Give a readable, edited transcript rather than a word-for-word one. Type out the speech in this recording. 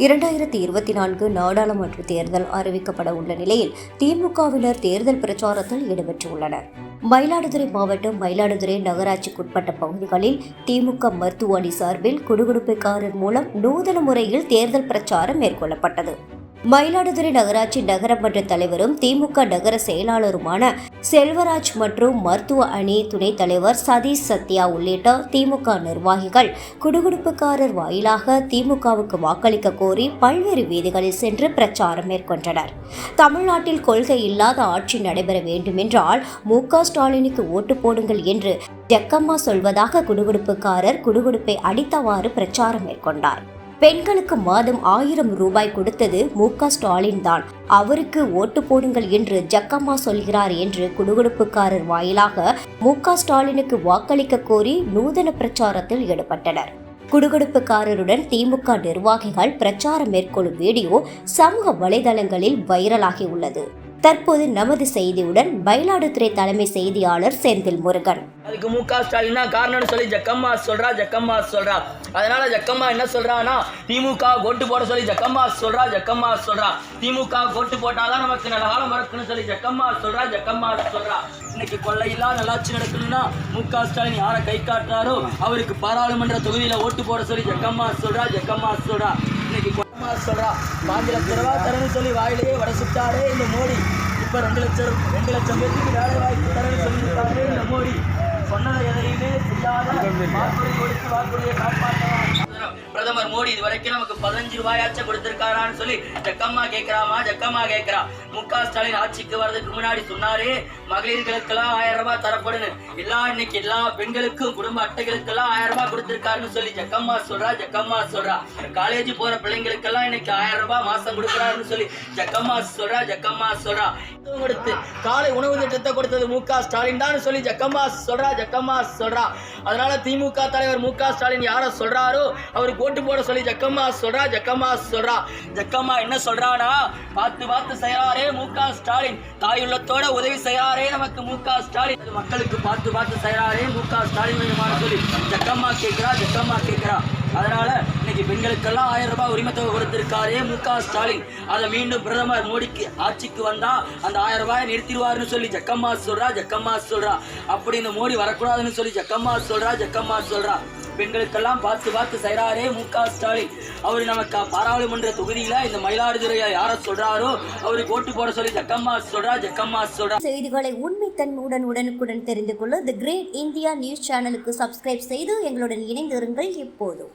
2024 நாடாளுமன்ற தேர்தல் அறிவிக்கப்பட உள்ள நிலையில் திமுகவினர் தேர்தல் பிரச்சாரத்தில் ஈடுபட்டுள்ளனர். மயிலாடுதுறை மாவட்டம் மயிலாடுதுறை நகராட்சிக்குட்பட்ட பகுதிகளில் திமுக மருத்துவ அணி சார்பில் குடுகுடுப்பைக்காரர் மூலம் நூதன முறையில் தேர்தல் பிரச்சாரம் மேற்கொள்ளப்பட்டது. மயிலாடுதுறை நகராட்சி நகரமன்ற தலைவரும் திமுக நகர செயலாளருமான செல்வராஜ் மற்றும் மருத்துவ அணி துணைத் தலைவர் சதீஷ் சத்யா உள்ளிட்ட திமுக நிர்வாகிகள் குடுகுடுப்புக்காரர் வாயிலாக திமுகவுக்கு வாக்களிக்க கோரி பல்வேறு வீதிகளில் சென்று பிரச்சாரம் மேற்கொண்டனர். தமிழ்நாட்டில் கொள்கை இல்லாத ஆட்சி நடைபெற வேண்டுமென்றால் மு.க. ஸ்டாலினுக்கு ஓட்டு போடுங்கள் என்று ஜக்கம்மா சொல்வதாக குடுகுடுப்புக்காரர் குடுகுடுப்பை அடித்தவாறு பிரச்சாரம் மேற்கொண்டார். பெண்களுக்கு மாதம் 1000 ரூபாய் கொடுத்தது மு.க. ஸ்டாலின் தான், அவருக்கு ஓட்டு போடுங்கள் என்று ஜக்கம்மா சொல்கிறார் என்று குடுகுடுப்புக்காரர் வாயிலாக மு.க. ஸ்டாலினுக்கு வாக்களிக்க கோரி நூதன பிரச்சாரத்தில் ஈடுபட்டனர். குடுகுடுப்புக்காரருடன் திமுக நிர்வாகிகள் பிரச்சாரம் மேற்கொள்ளும் வீடியோ சமூக வலைதளங்களில் வைரலாகி உள்ளது. தற்போது நமது செய்தியுடன் மயிலாடுதுறை தலைமை செய்தியாளர் செந்தில் முருகன். அதுக்கு மு.க. ஸ்டாலின் காரணம்னு சொல்லி ஜக்கம்மா சொல்றா. அதனால ஜக்கம்மா என்ன சொல்றான்னா, திமுக ஓட்டு போட சொல்லி ஜக்கம்மா சொல்றா. திமுக ஓட்டு போட்டாதான் நமக்கு நல்ல காலம் இருக்குன்னு சொல்லி ஜக்கம்மா சொல்றா. இன்னைக்கு கொள்ளையில்லா நல்லாட்சி நடக்கணும்னா மு.க. ஸ்டாலின் யாரை கை காட்டுறாரோ அவருக்கு பாராளுமன்ற தொகுதியில ஓட்டு போட சொல்லி ஜக்கம்மா சொல்றா. இன்னைக்கு சொல்றா மாநிலத்திரவா தரன்னு சொல்லி வாயிலேயே வட சுட்டாரே இந்த மோடி. இப்ப 2 லட்சம் பேருக்கு வேலை வாய்ப்பு தரன்னு சொல்லிட்டாரே இந்த மோடி. சொன்னதை எதையுமே செய்யாத வாக்குறுதி கொடுத்து வாக்குறுதியை காப்பாற்ற பிரதமர் மோடி இதுவரைக்கும் நமக்கு 15 ரூபாயாச்சும் கொடுத்திருக்காரான்னு சொல்லி ஜக்கம்மா கேட்கிறா. மு.க. ஸ்டாலின் ஆட்சிக்கு வர்றதுக்கு முன்னாடி சொன்னாரே மகளிர்களுக்கெல்லாம் 1000 ரூபாய் தரப்படுன்னு. இன்னைக்கு எல்லா பெண்களுக்கும் குடும்ப அட்டைகளுக்கெல்லாம் 1000 ரூபாய் கொடுத்திருக்காருன்னு சொல்லி ஜக்கம்மா சொல்றா. காலேஜ் போற பிள்ளைங்களுக்கெல்லாம் இன்னைக்கு 1000 ரூபாய் மாசம் கொடுக்குறாருன்னு சொல்லி ஜக்கம்மா சொல்றா. கொடுத்து காலை உணவு திட்டத்தை கொடுத்தது மு.க. ஸ்டாலின் தான் சொல்லி ஜக்கம்மா சொல்றா. அதனால திமுக தலைவர் மு.க. ஸ்டாலின் யார சொல்றாரோ அவருக்கு ஓட்டு போட சொல்லி ஜக்கம்மா சொல்றா. ஜக்கம்மா என்ன சொல்றானா, பார்த்து செய்யறாரே மு.க. ஸ்டாலின், தாயுள்ளத்தோட உதவி செய்யறாரே நமக்கு மு.க. ஸ்டாலின், மக்களுக்கு பார்த்து செய்யறாரே மு.க. ஸ்டாலின் சொல்லி ஜக்கம்மா கேட்கிறா. அதனால இன்னைக்கு பெண்களுக்கெல்லாம் 1000 ரூபாய் உரிமை தொகை கொடுத்திருக்காரே மு.க. ஸ்டாலின், அதை மீண்டும் பிரதமர் மோடிக்கு ஆட்சிக்கு வந்தா அந்த 1000 ரூபாயை நிறுத்திடுவாருன்னு சொல்லி ஜக்கம்மா சொல்றா. அப்படி இந்த மோடி வரக்கூடாதுன்னு சொல்லி ஜக்கம்மா சொல்றா. பெண்களுக்கெல்லாம் பார்த்து செய்யறாரே மு.க. ஸ்டாலின், அவரு நமக்கு பாராளுமன்ற தொகுதியில இந்த மயிலாடுதுறையை யார சொல்றாரோ அவருக்கு ஓட்டு போட சொல்லி ஜக்கம்மா சொல்றா. செய்திகளை உண்மைத்தன்மையுடன் உடனுக்குடன் தெரிந்து கொள்ள தி கிரேட் இந்தியா நியூஸ் சேனலுக்கு சப்ஸ்கிரைப் செய்து எங்களுடன் இணைந்திருங்கள். எப்போதும்